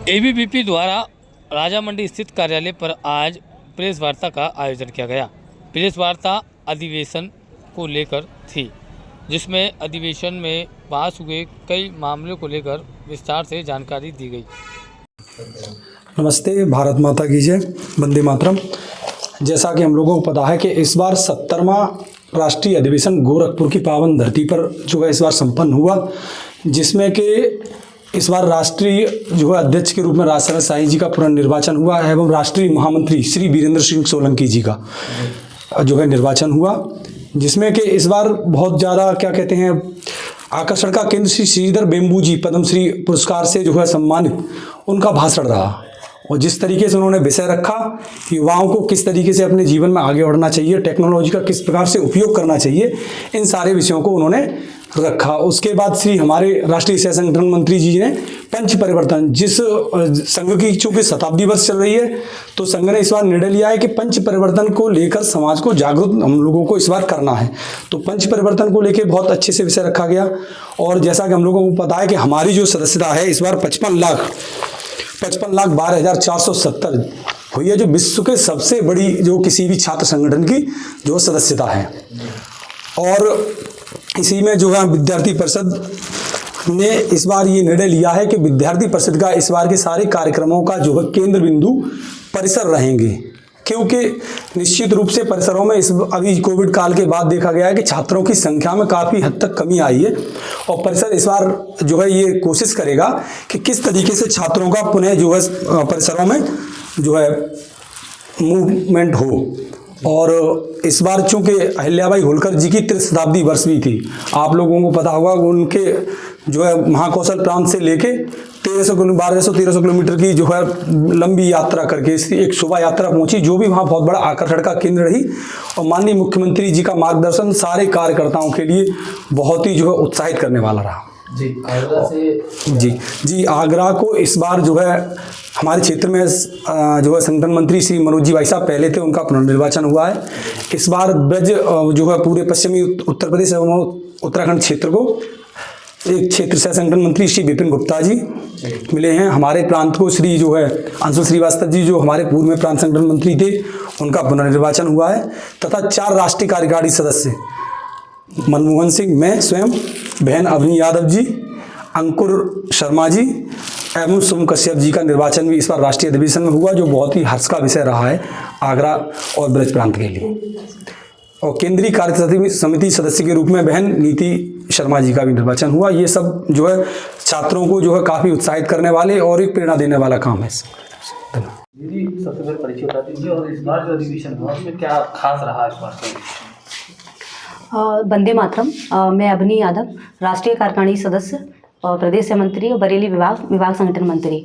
ABVP द्वारा राजा मंडी स्थित कार्यालय पर आज प्रेस वार्ता का आयोजन किया गया। प्रेस वार्ता अधिवेशन को लेकर थी, जिसमें अधिवेशन में पास हुए कई मामलों को लेकर विस्तार से जानकारी दी गई। नमस्ते, भारत माता की जय, वंदे मातरम। जैसा कि हम लोगों को पता है कि इस बार 70वां राष्ट्रीय अधिवेशन गोरखपुर की पावन धरती पर जो है इस बार संपन्न हुआ, जिसमें कि इस बार राष्ट्रीय जो है अध्यक्ष के रूप में राजशरण शाही जी का पुनर्निर्वाचन हुआ एवं राष्ट्रीय महामंत्री श्री वीरेंद्र सिंह सोलंकी जी का जो है निर्वाचन हुआ, जिसमें कि इस बार बहुत ज़्यादा क्या कहते हैं आकर्षण का केंद्र श्री श्रीधर बेम्बू जी पद्मश्री पुरस्कार से जो है सम्मानित उनका भाषण रहा। और जिस तरीके से उन्होंने विषय रखा कि युवाओं को किस तरीके से अपने जीवन में आगे बढ़ना चाहिए, टेक्नोलॉजी का किस प्रकार से उपयोग करना चाहिए, इन सारे विषयों को उन्होंने रखा। उसके बाद श्री हमारे राष्ट्रीय सह संगठन मंत्री जी ने पंच परिवर्तन, जिस संघ की चूंकि शताब्दी वर्ष चल रही है, तो संघ ने इस बार निर्णय लिया है कि पंच परिवर्तन को लेकर समाज को जागरूक हम लोगों को इस बार करना है। तो पंच परिवर्तन को लेकर बहुत अच्छे से विषय रखा गया। और जैसा कि हम लोगों को पता है कि हमारी जो सदस्यता है इस बार 55,12,470 हुई है, जो विश्व के सबसे बड़ी जो किसी भी छात्र संगठन की जो सदस्यता है। और इसी में जो है विद्यार्थी परिषद ने इस बार ये निर्णय लिया है कि विद्यार्थी परिषद का इस बार के सारे कार्यक्रमों का जो है केंद्र बिंदु परिसर रहेंगे, क्योंकि निश्चित रूप से परिसरों में इस अभी कोविड काल के बाद देखा गया है कि छात्रों की संख्या में काफ़ी हद तक कमी आई है। और परिसर इस बार जो है ये कोशिश करेगा कि किस तरीके से छात्रों का पुनः जो है परिसरों में जो है मूवमेंट हो। और इस बार चूंकि अहिल्याबाई होलकर जी की 30 शताब्दी वर्ष भी थी, आप लोगों को पता होगा उनके जो है महाकौशल प्रांत से लेके 1200-1300 किलोमीटर की जो है लंबी यात्रा करके इसकी एक शोभा यात्रा पहुंची, जो भी वहाँ बहुत बड़ा आकर्षण का केंद्र रही। और माननीय मुख्यमंत्री जी का मार्गदर्शन सारे कार्यकर्ताओं के लिए बहुत ही जो है उत्साहित करने वाला रहा। जी, आगरा से जी आगरा को इस बार जो है हमारे क्षेत्र में जो है संगठन मंत्री श्री मनोज जी भाई साहब पहले थे, उनका पुनर्निर्वाचन हुआ है। इस बार ब्रज जो है पूरे पश्चिमी उत्तर प्रदेश एवं उत्तराखंड क्षेत्र को एक क्षेत्र सह संगठन मंत्री श्री विपिन गुप्ता जी मिले हैं। हमारे प्रांत को श्री जो है अंशु श्रीवास्तव जी जो हमारे पूर्व में प्रांत संगठन मंत्री थे, उनका पुनर्निर्वाचन हुआ है। तथा 4 राष्ट्रीय कार्यकारी सदस्य मनमोहन सिंह, मैं स्वयं, बहन अवनी यादव जी, अंकुर शर्मा जी एवं सोम कश्यप जी का निर्वाचन भी इस बार राष्ट्रीय अधिवेशन में हुआ, जो बहुत ही हर्ष का विषय रहा है आगरा और ब्रज प्रांत के लिए। और केंद्रीय कार्य समिति सदस्य के रूप में बहन नीति शर्मा जी का भी निर्वाचन हुआ। ये सब जो है छात्रों को जो है काफ़ी उत्साहित करने वाले और एक प्रेरणा देने वाला काम है। दीदी, सबसे पहले परिचय बता दीजिए और इस बार जो अधिवेशन हुआ उसमें क्या खास रहा इस बार का? वंदे मातरम। मैं अवनी यादव, राष्ट्रीय कार्यकारिणी सदस्य और प्रदेश मंत्री और बरेली विभाग संगठन मंत्री।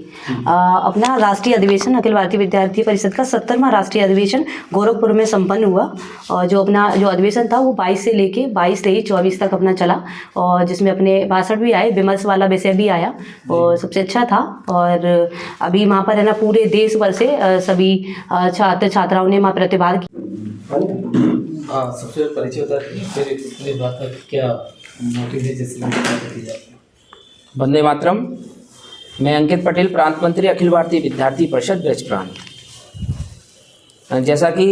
अपना राष्ट्रीय अधिवेशन अखिल भारतीय विद्यार्थी परिषद का 70वां राष्ट्रीय अधिवेशन गोरखपुर में संपन्न हुआ। और जो अधिवेशन था वो 22 से लेके 22, 23, 24 तक अपना चला, और जिसमें अपने भाषण भी आए, विमर्श वाला विषय भी आया और सबसे अच्छा था। और अभी वहाँ पर है ना पूरे देश भर से सभी छात्र छात्राओं ने वहाँ प्रतिभाग किया। सबसे परिचय होता है, फिर इस बात का क्या मोटिव है जिससे? वंदे मातरम। मैं अंकित पटेल, प्रांत मंत्री, अखिल भारतीय विद्यार्थी परिषद ब्रज प्रांत। जैसा कि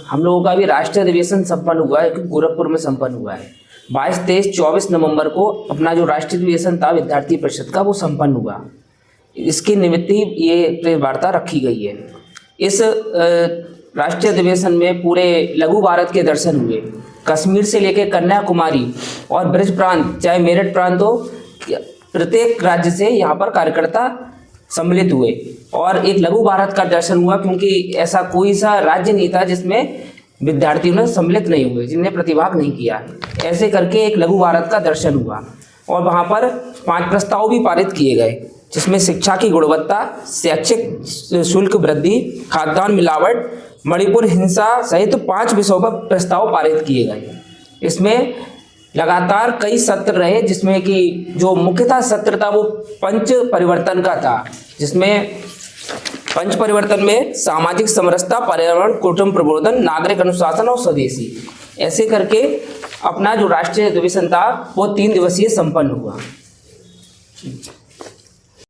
हम लोगों का भी राष्ट्रीय अधिवेशन संपन्न हुआ है, गोरखपुर में संपन्न हुआ है। 22, 23, 24 नवंबर को अपना जो राष्ट्रीय अधिवेशन था विद्यार्थी परिषद का वो संपन्न हुआ। इसके निमित्त ही ये प्रेस वार्ता रखी गई है। इस राष्ट्रीय अधिवेशन में पूरे लघु भारत के दर्शन हुए, कश्मीर से लेकर कन्याकुमारी और ब्रज प्रांत, चाहे मेरठ प्रांत हो, प्रत्येक राज्य से यहाँ पर कार्यकर्ता सम्मिलित हुए और एक लघु भारत का दर्शन हुआ, क्योंकि ऐसा कोई सा राज्य नहीं था जिसमें विद्यार्थियों ने सम्मिलित नहीं हुए, जिन्हें प्रतिभाग नहीं किया। ऐसे करके एक लघु भारत का दर्शन हुआ और वहाँ पर 5 प्रस्ताव भी पारित किए गए, जिसमें शिक्षा की गुणवत्ता, शैक्षिक शुल्क वृद्धि, खाद्यान्न मिलावट, मणिपुर हिंसा सहित 5 विषयों पर प्रस्ताव पारित किए गए। इसमें लगातार कई सत्र रहे, जिसमें कि जो मुख्यतः सत्र था वो पंच परिवर्तन का था, जिसमें पंच परिवर्तन में सामाजिक समरसता, पर्यावरण, कुटुंब प्रबोधन, नागरिक अनुशासन और स्वदेशी, ऐसे करके अपना जो राष्ट्रीय अधिवेशन था वो 3 दिवसीय संपन्न हुआ।